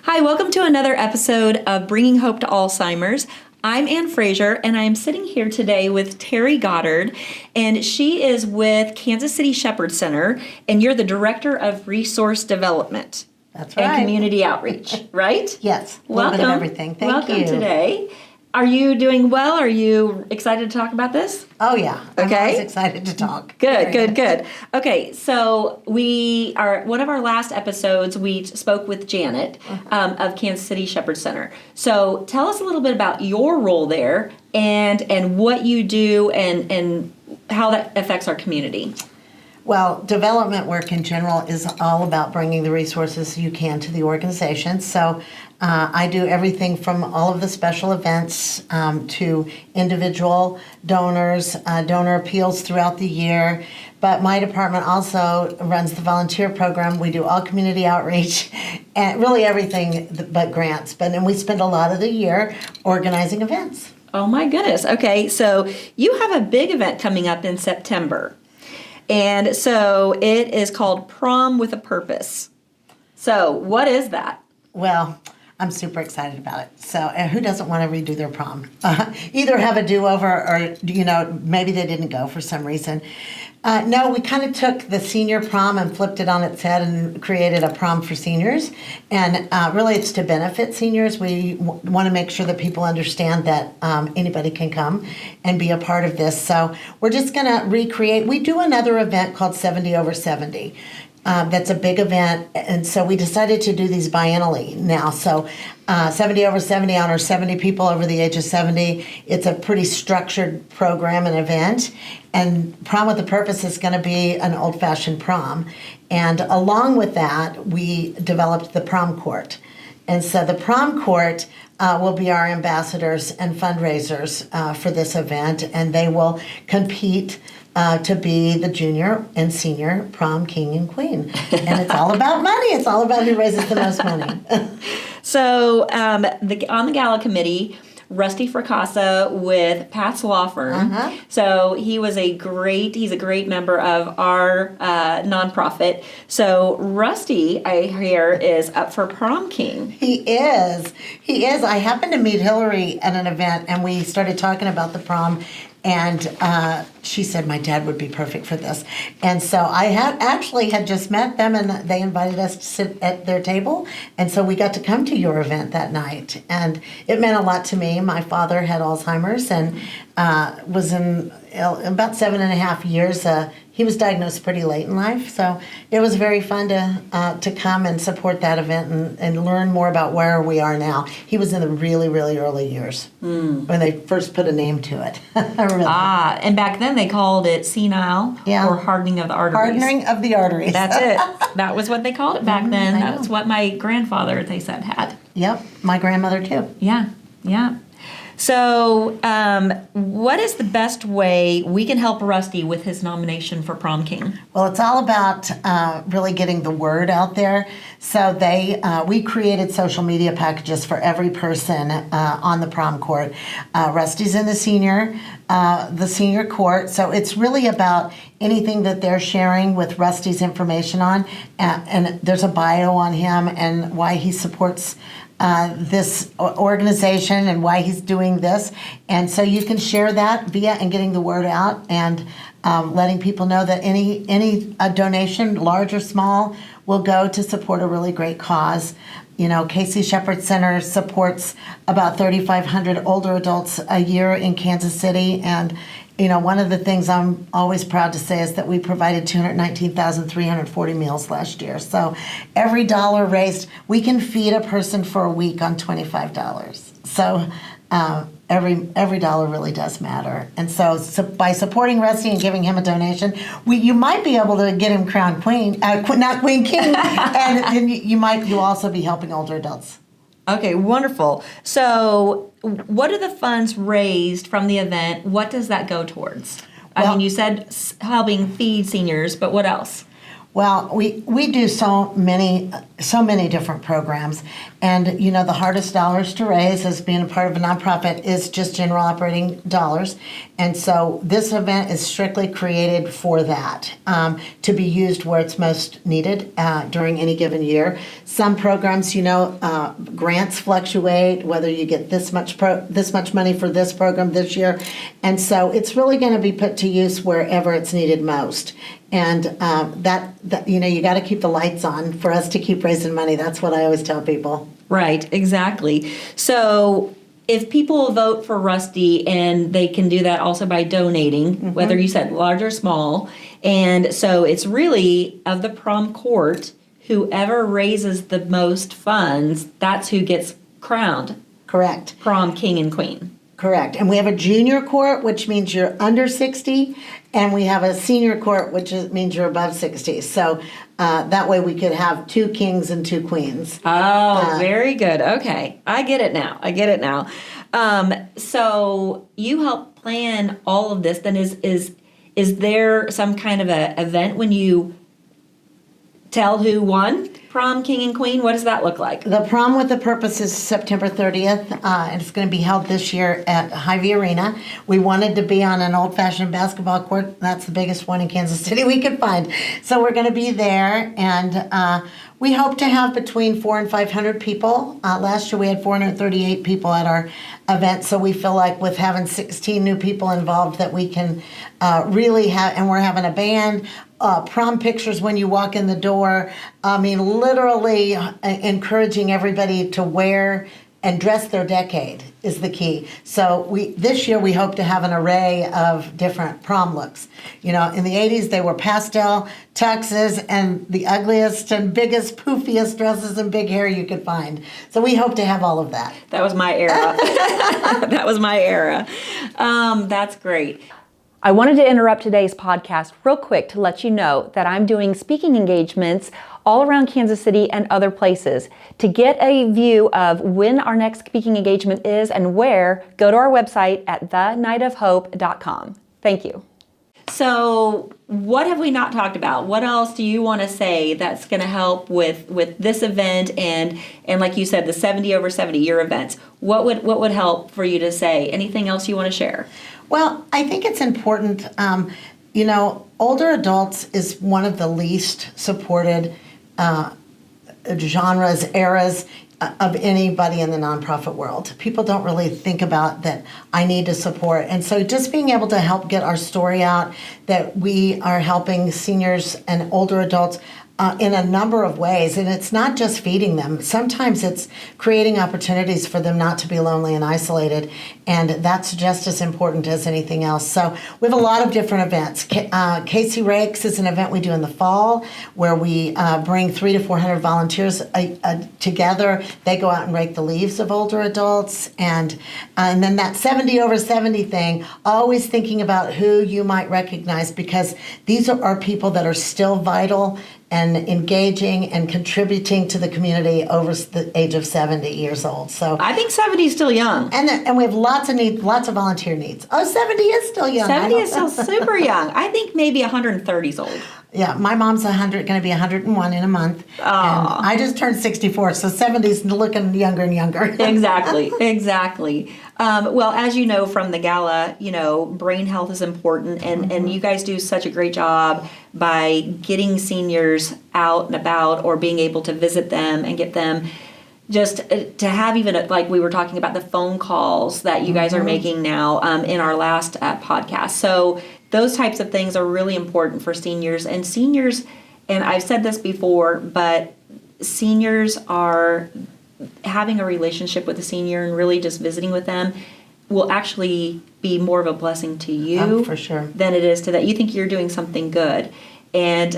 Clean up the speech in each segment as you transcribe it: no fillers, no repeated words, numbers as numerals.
Hi, welcome to another episode of Bringing Hope to Alzheimer's. I'm Ann Fraser, and I'm sitting here today with Terri Goddard, and she is with Kansas City Shepherd Center, and you're the Director of Resource Development. That's right. And Community Outreach, right? Yes. Welcome. A little bit of everything. Thank you. Welcome today. Are you doing well? Are you excited to talk about this? Oh, yeah. Okay. I'm always excited to talk. Good. Okay, so one of our last episodes, we spoke with Janet of Kansas City Shepherd Center. So tell us a little bit about your role there and what you do and how that affects our community. Well, development work in general is all about bringing the resources you can to the organization. So I do everything from all of the special events to individual donors, donor appeals throughout the year. But my department also runs the volunteer program. We do all community outreach and really everything but grants. But then we spend a lot of the year organizing events. Oh my goodness. Okay, so you have a big event coming up in September. And so it is called Prom with a Purpose. So what is that? Well, I'm super excited about it. So who doesn't want to redo their prom? Either have a do-over or, maybe they didn't go for some reason. No, we kind of took the senior prom and flipped it on its head and created a prom for seniors. And really it's to benefit seniors. We want to make sure that people understand that anybody can come and be a part of this. So we're just going to recreate. We do another event called 70 over 70. That's a big event, and so we decided to do these biennially now. So 70 over 70 honors 70 people over the age of 70. It's a pretty structured program and event, and Prom with a Purpose is going to be an old-fashioned prom. And along with that, we developed the prom court. And so the prom court will be our ambassadors and fundraisers for this event, and they will compete to be the junior and senior prom king and queen. And it's all about money. It's all about who raises the most money. So on the gala committee, Rusty Fracassa with Pat's Law Firm. So he's a great member of our nonprofit. So Rusty, I hear, is up for prom king. He is. I happened to meet Hillary at an event, and we started talking about the prom. And she said my dad would be perfect for this. And so I had just met them, and they invited us to sit at their table. And so we got to come to your event that night. And it meant a lot to me. My father had Alzheimer's and was in about 7.5 years. He was diagnosed pretty late in life. So it was very fun to come and support that event and learn more about where we are now. He was in the really, really early years when they first put a name to it. Really. And back then they called it senile or hardening of the arteries. Hardening of the arteries. That's it. That was what they called it back then. That's what my grandfather, they said, had. Yep, my grandmother too. Yeah. So what is the best way we can help Rusty with his nomination for Prom King? Well, it's all about really getting the word out there. So we created social media packages for every person on the prom court. Rusty's in the senior court. So it's really about anything that they're sharing with Rusty's information on. And there's a bio on him and why he supports this organization and why he's doing this. And so you can share that and getting the word out and letting people know that any donation, large or small, will go to support a really great cause. KC Shepherd Center supports about 3,500 older adults a year in Kansas City. And one of the things I'm always proud to say is that we provided 219,340 meals last year. So every dollar raised, we can feed a person for a week on $25. So every dollar really does matter. And so by supporting Rusty and giving him a donation, you might be able to get him crowned queen, not queen king, and you'll also be helping older adults. Okay, wonderful. So what are the funds raised from the event? What does that go towards? You said helping feed seniors, but what else? Well, we do so many different programs, and you know the hardest dollars to raise as being a part of a nonprofit is just general operating dollars, and so this event is strictly created for that, to be used where it's most needed during any given year. Some programs, grants fluctuate, whether you get this much money for this program this year, and so it's really going to be put to use wherever it's needed most. And that you got to keep the lights on for us to keep raising money. That's what I always tell people. Right, exactly. So if people vote for Rusty, and they can do that also by donating, whether you said large or small, and so it's really of the prom court, whoever raises the most funds, that's who gets crowned. Correct. Prom king and queen. Correct. And we have a junior court, which means you're under 60, and we have a senior court, which means you're above 60. So that way we could have 2 kings and 2 queens. Oh, very good. Okay. I get it now. So you help plan all of this. Then is there some kind of a event when you tell who won prom king and queen? What does that look like? The Prom with a Purpose is September 30th, and it's going to be held this year at Hy-Vee Arena. We wanted to be on an old-fashioned basketball court. That's the biggest one in Kansas City we could find. So we're going to be there, and we hope to have between 400 and 500 people. Last year we had 438 people at our event, so we feel like with having 16 new people involved that we can really have, and we're having a band, prom pictures when you walk in the door. I mean, literally encouraging everybody to wear and dress their decade is the key. So this year we hope to have an array of different prom looks. In the 80s they were pastel tuxes and the ugliest and biggest, poofiest dresses and big hair you could find. So we hope to have all of that. That was my era. That's great. I wanted to interrupt today's podcast real quick to let you know that I'm doing speaking engagements all around Kansas City and other places. To get a view of when our next speaking engagement is and where, go to our website at thenightofhope.com. Thank you. So what have we not talked about? What else do you want to say that's going to help with this event and like you said, the 70 over 70 year events? What would help for you to say? Anything else you want to share? Well, I think it's important, older adults is one of the least supported genres, eras of anybody in the nonprofit world. People don't really think about that I need to support. And so just being able to help get our story out, that we are helping seniors and older adults in a number of ways. And it's not just feeding them. Sometimes it's creating opportunities for them not to be lonely and isolated. And that's just as important as anything else. So we have a lot of different events. Casey Rakes is an event we do in the fall where we bring 300 to 400 volunteers together. They go out and rake the leaves of older adults. And then that 70 over 70 thing, always thinking about who you might recognize, because these are people that are still vital and engaging and contributing to the community over the age of 70 years old. So I think 70 is still young. And we have lots of needs, lots of volunteer needs. Oh, 70 is still young. 70 is still super young. I think maybe 130 is old. Yeah, my mom's going to be 101 in a month. And I just turned 64, so 70's looking younger and younger. Exactly. Well, as you know from the gala, brain health is important, and you guys do such a great job by getting seniors out and about or being able to visit them and get them just to have even, like we were talking about, the phone calls that you guys are making now in our last podcast. So those types of things are really important for seniors. And I've said this before, but seniors are having a relationship with a senior and really just visiting with them will actually be more of a blessing to you for sure. than it is to that. You think you're doing something good. And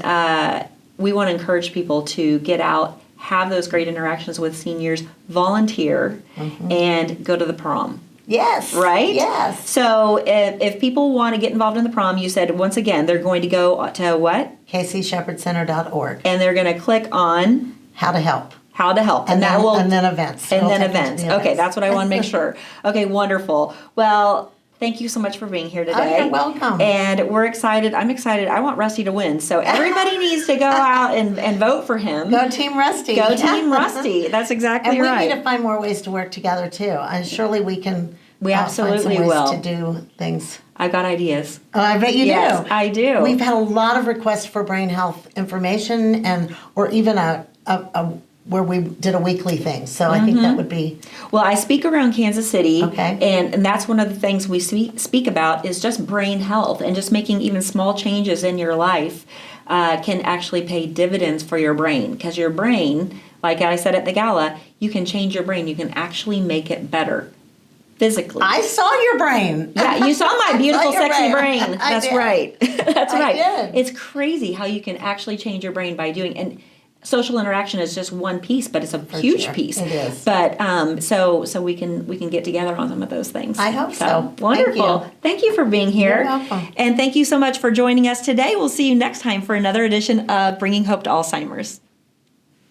we want to encourage people to get out, have those great interactions with seniors, volunteer, and go to the prom. Yes. Right? Yes. So if people want to get involved in the prom, you said, once again, they're going to go to what? kcshepherdcenter.org. And they're going to click on How to help. And then that will... And then events. And then events. Okay, that's what I want to make sure. Okay, wonderful. Well, Thank you so much for being here Oh, today. you're welcome. And we're excited. I'm excited. I want Rusty to win. So everybody needs to go out and vote for him. Go Team Rusty. Go Team Rusty. That's exactly And we right. need to find more ways to work together too. And surely we can We absolutely find some ways will. to do things. I've got ideas. Oh, I bet you Yes, do. I do. We've had a lot of requests for brain health information or even a where we did a weekly thing. So I think that would be Well, I speak around Kansas City, Okay. and that's one of the things we speak about is just brain health and just making even small changes in your life can actually pay dividends for your brain. Because your brain, like I said at the gala, you can change your brain. You can actually make it better physically. I saw your brain. Yeah, you saw my beautiful, your sexy brain. brain. I That's did. right. That's I right. did. It's crazy how you can actually change your brain by doing and social interaction is just one piece, but it's a huge sure. piece. It is. But so we can get together on some of those things. I hope so. Wonderful. Thank you for being here. You're welcome. And thank you so much for joining us today. We'll see you next time for another edition of Bringing Hope to Alzheimer's.